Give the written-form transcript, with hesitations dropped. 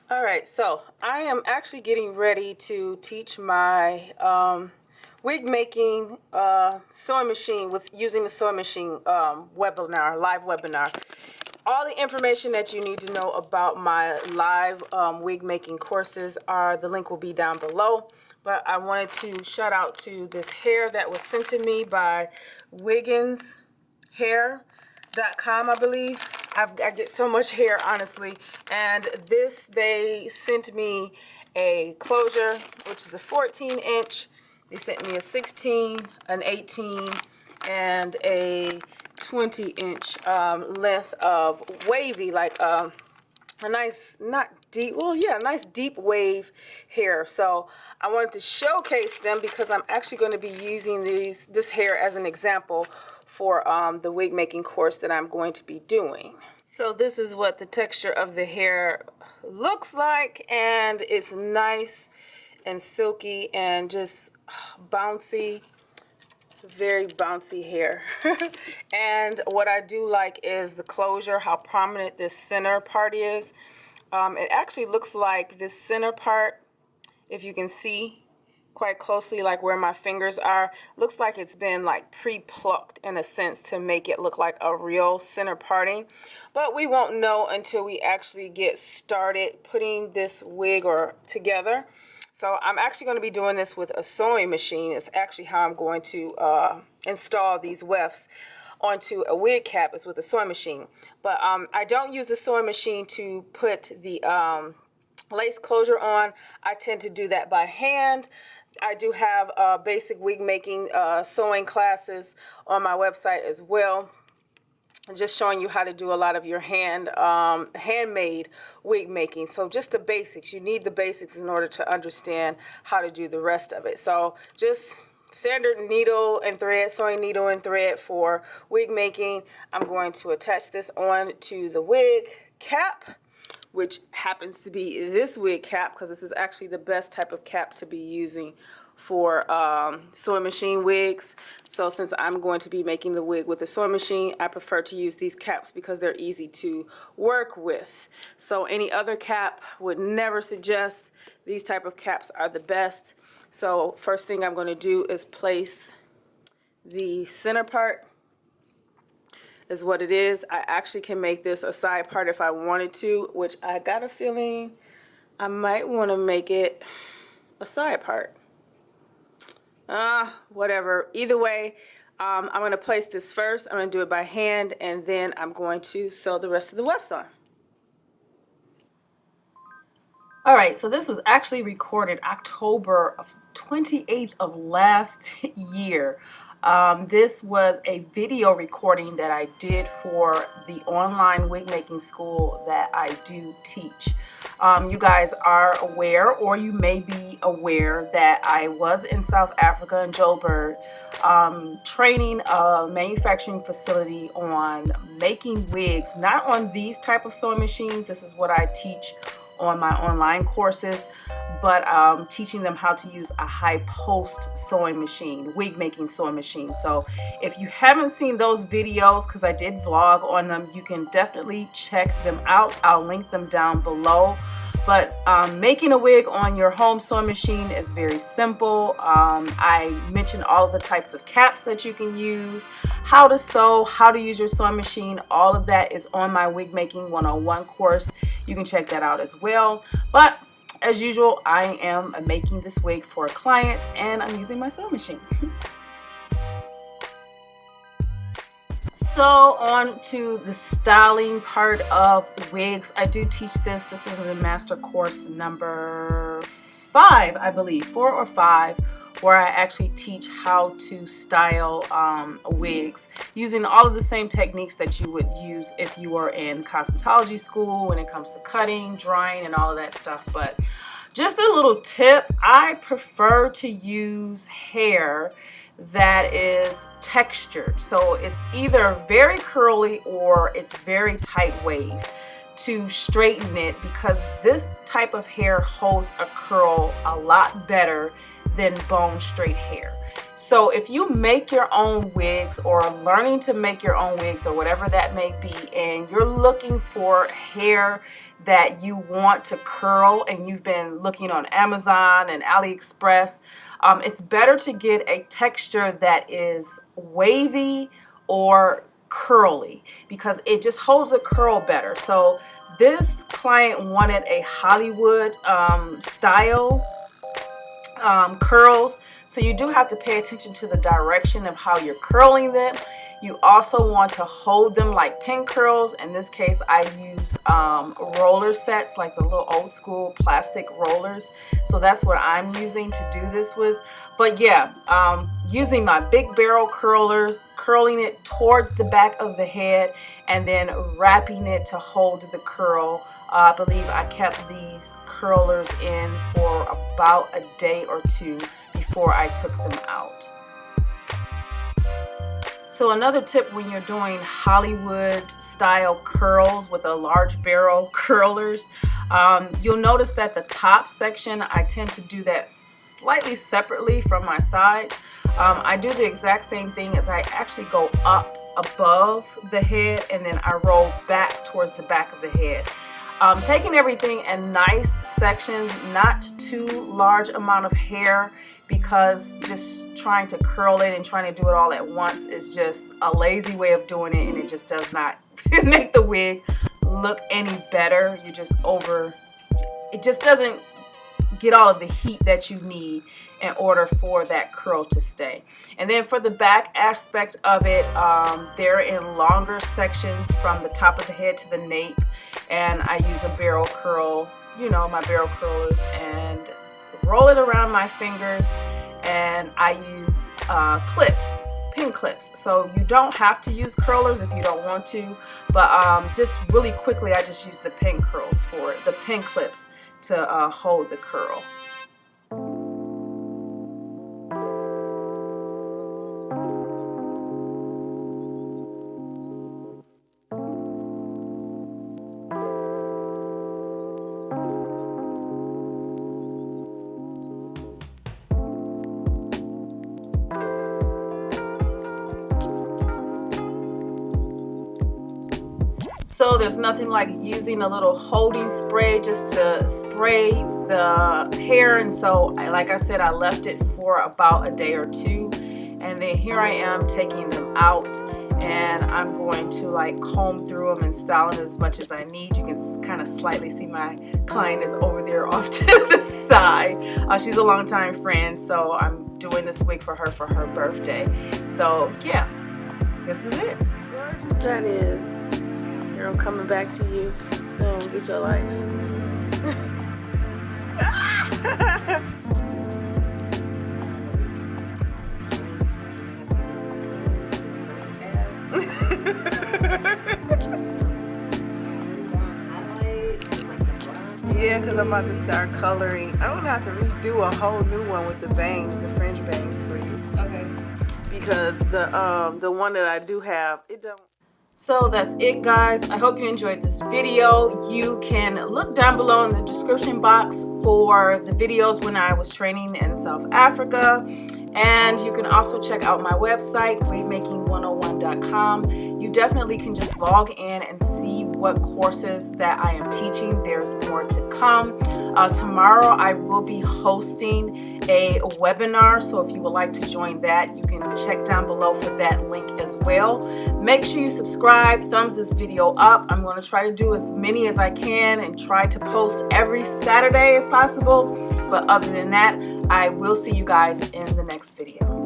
All right, so I am actually getting ready to teach my wig making sewing machine with using the sewing machine webinar, live webinar. All the information that you need to know about my live wig making courses are, the link will be down below. But I wanted to shout out to this hair that was sent to me by Wiggins hair.com, I believe. I get so much hair, honestly. And this, they sent me a closure, which is a 14-inch. They sent me a 16, an 18, and a 20-inch length of wavy, like a nice, not deep, well, yeah, nice deep wave hair. So I wanted to showcase them because I'm actually going to be using this hair as an example for the wig making course that I'm going to be doing. So this is what the texture of the hair looks like, and it's nice and silky and just bouncy, very bouncy hair. And what I do like is the closure, how prominent this center part is. It actually looks like this center part, if you can see quite closely, like where my fingers are, looks like it's been like pre-plucked in a sense to make it look like a real center parting. But we won't know until we actually get started putting this wig together. So I'm actually going to be doing this with a sewing machine. It's actually how I'm going to install these wefts onto a wig cap, is with a sewing machine. But I don't use the sewing machine to put the lace closure on. I tend to do that by hand. I do have basic wig making sewing classes on my website as well, just showing you how to do a lot of your handmade wig making. So just the basics. You need the basics in order to understand how to do the rest of it. So just standard needle and thread, sewing needle and thread for wig making. I'm going to attach this on to the wig cap, which happens to be this wig cap, because this is actually the best type of cap to be using for sewing machine wigs. So since I'm going to be making the wig with a sewing machine, I prefer to use these caps because they're easy to work with. So any other cap would never suggest. These type of caps are the best. So first thing I'm going to do is place the center part, is what it is. I actually can make this a side part if I wanted to, which I got a feeling I might want to make it a side part. Whatever. Either way, I'm going to place this first. I'm going to do it by hand, and then I'm going to sew the rest of the wefts on. All right, so this was actually recorded October 28th of last year. This was a video recording that I did for the online wig making school that I do teach. You guys are aware, or you may be aware, that I was in South Africa in Joburg training a manufacturing facility on making wigs, not on these type of sewing machines. This is what I teach on my online courses, but teaching them how to use a high post sewing machine, wig making sewing machine. So if you haven't seen those videos, because I did vlog on them, you can definitely check them out. I'll link them down below. But making a wig on your home sewing machine is very simple. I mentioned all of the types of caps that you can use, how to sew, how to use your sewing machine. All of that is on my Wig Making 101 course. You can check that out as well. But as usual, I am making this wig for a client, and I'm using my sewing machine. So on to the styling part of wigs. I do teach this. This is the master course number 5, I believe, 4 or 5, where I actually teach how to style wigs using all of the same techniques that you would use if you were in cosmetology school when it comes to cutting, drying, and all of that stuff. But just a little tip, I prefer to use hair that is textured. So it's either very curly or it's very tight wave. to straighten it, because this type of hair holds a curl a lot better than bone straight hair. So if you make your own wigs, or learning to make your own wigs, or whatever that may be, and you're looking for hair that you want to curl, and you've been looking on Amazon and AliExpress, it's better to get a texture that is wavy or curly, because it just holds a curl better. So this client wanted a Hollywood style curls. So you do have to pay attention to the direction of how you're curling them. You also want to hold them like pin curls. In this case, I use roller sets, like the little old school plastic rollers. So that's what I'm using to do this with. But yeah, using my big barrel curlers, curling it towards the back of the head, and then wrapping it to hold the curl. I believe I kept these curlers in for about a day or two before I took them out. So another tip when you're doing Hollywood style curls with a large barrel curlers, you'll notice that the top section, I tend to do that slightly separately from my sides. I do the exact same thing, as I actually go up above the head, and then I roll back towards the back of the head. Taking everything in nice sections, not too large amount of hair, because just trying to curl it and trying to do it all at once is just a lazy way of doing it, and it just does not make the wig look any better. You just it just doesn't get all of the heat that you need in order for that curl to stay. And then for the back aspect of it, they're in longer sections from the top of the head to the nape, and I use a barrel curl, you know, my barrel curlers, and roll it around my fingers, and I use clips, pin clips. So you don't have to use curlers if you don't want to, but just really quickly, I just use the pin curls for it, the pin clips to hold the curl. So there's nothing like using a little holding spray just to spray the hair. And so, like I said, I left it for about a day or two. And then here I am taking them out, and I'm going to like comb through them and style them as much as I need. You can kind of slightly see my client is over there off to the side. She's a longtime friend, so I'm doing this wig for her birthday. So yeah, this is it. Gorgeous that is. I'm coming back to you soon. Get your life. Yeah, because I'm about to start coloring. I don't have to redo a whole new one with the bangs, the fringe bangs for you. Okay. Because the one that I do have, it don't. So that's it, guys. I hope you enjoyed this video. You can look down below in the description box for the videos when I was training in South Africa. And you can also check out my website, WIGMAKING101.com. You definitely can just log in and see what courses that I am teaching. There's more to come. Tomorrow I will be hosting a webinar, so if you would like to join that, you can check down below for that link as well. Make sure you subscribe, thumbs this video up. I'm going to try to do as many as I can and try to post every Saturday if possible. But other than that, I will see you guys in the next video.